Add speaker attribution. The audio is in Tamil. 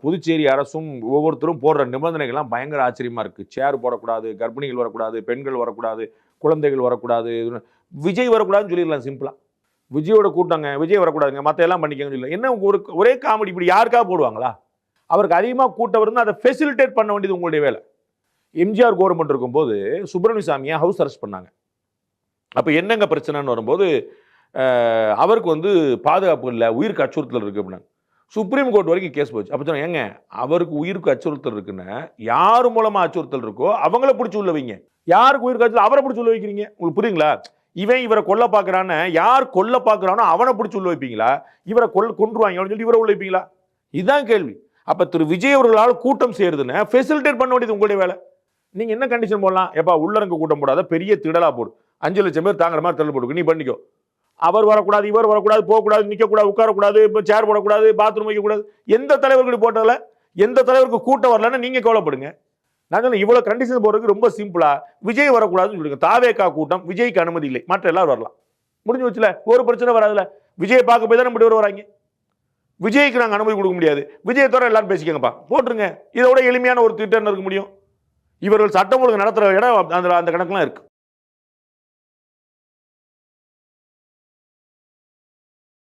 Speaker 1: புதுச்சேரி அரசும் ஒவ்வொருத்தரும் போடுற நிபந்தனைகள்லாம் பயங்கர ஆச்சரியமா இருக்கு. சேர் போடக்கூடாது, கர்ப்பிணிகள் வரக்கூடாது, பெண்கள் வரக்கூடாது, குழந்தைகள் வரக்கூடாது, விஜய் வரக்கூடாதுன்னு சொல்லிடலாம் சிம்பிளா. விஜயோட கூட்டங்க, விஜய் வரக்கூடாதுங்க, மற்ற எல்லாம் பண்ணிக்கங்க சொல்லலாம். என்ன ஒரே காமெடி இப்படி யாருக்காக போடுவாங்களா? அவருக்கு அதிகமாக கூட்டம் வந்து அதை ஃபெசிலிட்டேட் பண்ண வேண்டியது உங்களுடைய வேலை. எம்ஜிஆர் கவர்மெண்ட் இருக்கும்போது சுப்பிரமணிய சாமியை ஹவுஸ் அரெஸ்ட் பண்ணாங்க. அப்போ என்னங்க பிரச்சனைன்னு வரும்போது அவருக்கு வந்து பாதுகாப்பு இல்லை, உயிருக்கு அச்சுறுத்தல் இருக்கு அப்படின்னாங்க. சுப்ரீம் கோர்ட் வரைக்கும் கேஸ் போச்சு. அப்போ சொன்னாங்க, ஏங்க அவருக்கு உயிருக்கு அச்சுறுத்தல் இருக்குன்னு யார் மூலமா அச்சுறுத்தல் இருக்கோ அவங்கள பிடிச்சி உள்ள வைங்க. யாருக்கு உயிருக்கு அச்சுறுத்தல் அவரை பிடிச்சி உள்ள வைக்கிறீங்க? உங்களுக்கு புரியுங்களா? இவரை கொல்ல பார்க்கறான்னு யார் கொல்ல பார்க்கறானோ அவனை பிடிச்சி உள்ள வைப்பீங்களா? இவரை கொன்றுவாங்க அப்படின்னு சொல்லி இவரை உள்ள வைப்பீங்களா? இதுதான் கேள்வி. அப்ப திரு விஜய் அவர்களால் கூட்டம் சேருதுன்னு ஃபெசிலிட்டேட் பண்ண வேண்டியது உங்களுடைய வேலை. நீங்க என்ன கண்டிஷன் போடலாம்? எப்பா உள்ளரங்க கூட்டம் போடாத, பெரிய திடலா போடு, 5 லட்சம் பேர் தாங்குற மாதிரி திடல் போடு, நீ பண்ணிக்கோ. அவர் வரக்கூடாது, இவர் வரக்கூடாது, போகக்கூடாது, நிற்கக்கூடாது, உட்காரக்கூடாது, சேர் போடக்கூடாது, பாத்ரூம் வைக்கக்கூடாது. எந்த தலைவர்கள் போட்டதில்ல, எந்த தலைவருக்கு கூட்டம் வரலன்னு நீங்க கவலைப்படுங்க. நாங்கள் இவ்வளவு கண்டிஷன் போடுறதுக்கு ரொம்ப சிம்பிளா விஜய் வரக்கூடாதுன்னு சொல்லுங்க. தாவேகா கூட்டம் விஜய்க்கு அனுமதி இல்லை, மற்ற எல்லாரும் வரலாம். முடிஞ்சு வச்சுல, ஒரு பிரச்சனை வராதுல. விஜய் பார்க்க போய் தான் நம்ம வராங்க. விஜய்க்கு நாங்கள் அனுமதி கொடுக்க முடியாது, விஜய் தவிர எல்லாரும் பேசிக்கங்கப்பா போட்டுருங்க. இதோட எளிமையான ஒரு திட்டம் இருக்க முடியும். இவர்கள் சட்டம் ஒழுங்கு நடத்துற இடம் அந்த கணக்கெல்லாம் இருக்கு.